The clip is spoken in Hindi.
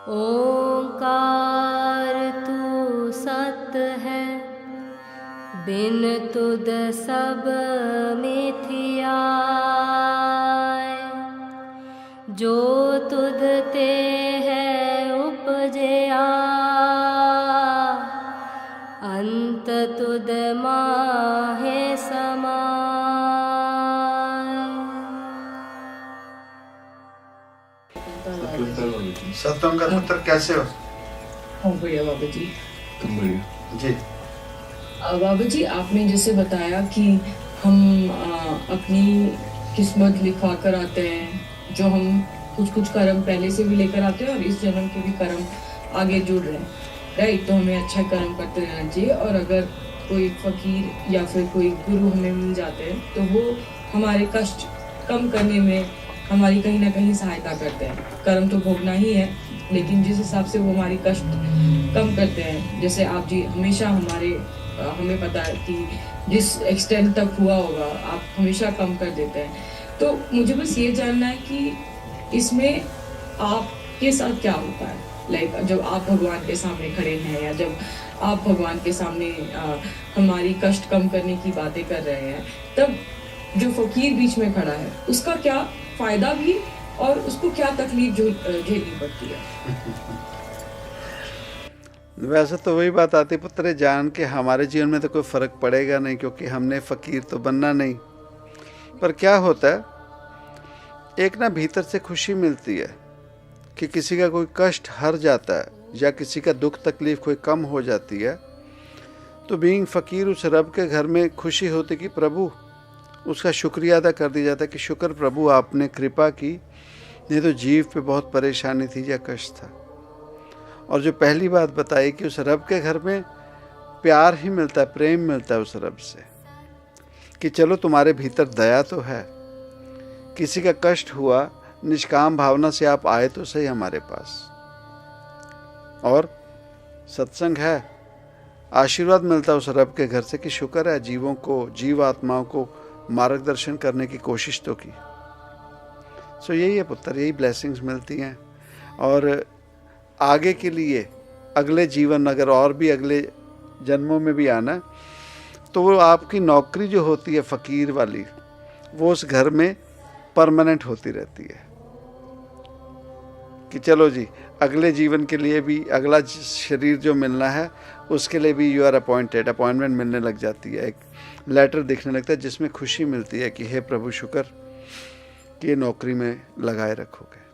ओंकार तू सत है, बिन तुद सब मिथियाय। जो तुद ते है उपजया, अंत तुद माहे समाय। सतगुरु पुत्र कैसे हो? हाँ बढ़िया बाबा जी। तुम बढ़िया जी। बाबा जी आपने जैसे बताया कि हम अपनी किस्मत लिखवा कर आते हैं, जो हम कुछ कुछ कर्म पहले से भी लेकर आते हैं और इस जन्म के भी कर्म आगे जुड़ रहे हैं, राइट। तो हमें अच्छा कर्म करते रहना चाहिए। और अगर कोई फकीर या फिर कोई गुरु हमें मिल जाते हैं तो वो हमारे कष्ट कम करने में हमारी कहीं ना कहीं सहायता करते हैं। कर्म तो भोगना ही है, लेकिन जिस हिसाब से वो हमारी कष्ट कम करते हैं, जैसे आप जी हमेशा हमें पता है कि जिस एक्सटेंट तक हुआ होगा आप हमेशा कम कर देते हैं। तो मुझे बस ये जानना है कि इसमें आपके साथ क्या होता है, लाइक जब आप भगवान के सामने खड़े हैं या जब आप भगवान के सामने हमारी कष्ट कम करने की बातें कर रहे हैं, तब जो फकीर बीच में खड़ा है उसका क्या फायदा भी और उसको क्या तकलीफ झेलनी पड़ती है? वैसे तो वही बात आती पुत्र, जान के हमारे जीवन में तो कोई फ़र्क पड़ेगा नहीं, क्योंकि हमने फ़कीर तो बनना नहीं। पर क्या होता है, एक ना भीतर से खुशी मिलती है कि किसी का कोई कष्ट हर जाता है या किसी का दुख तकलीफ़ कोई कम हो जाती है। तो बीइंग फ़कीर उस रब के घर में खुशी होती कि प्रभु, उसका शुक्रिया अदा कर दिया जाता है कि शुक्र प्रभु आपने कृपा की, नहीं तो जीव पे बहुत परेशानी थी या कष्ट था। और जो पहली बात बताई कि उस रब के घर में प्यार ही मिलता है, प्रेम मिलता है उस रब से, कि चलो तुम्हारे भीतर दया तो है, किसी का कष्ट हुआ निष्काम भावना से आप आए तो सही हमारे पास, और सत्संग है, आशीर्वाद मिलता है उस रब के घर से कि शुक्र है जीवों को, जीव आत्माओं को मार्गदर्शन करने की कोशिश तो की। सो यही है पुत्र, यही ब्लेसिंग्स मिलती हैं। और आगे के लिए अगले जीवन, अगर और भी अगले जन्मों में भी आना, तो वो आपकी नौकरी जो होती है फ़कीर वाली, वो उस घर में परमानेंट होती रहती है कि चलो जी अगले जीवन के लिए भी, अगला शरीर जो मिलना है उसके लिए भी यू आर अपॉइंटेड, अपॉइंटमेंट मिलने लग जाती है, एक लेटर दिखने लगता है जिसमें खुशी मिलती है कि हे प्रभु शुक्र कि ये नौकरी में लगाए रखोगे।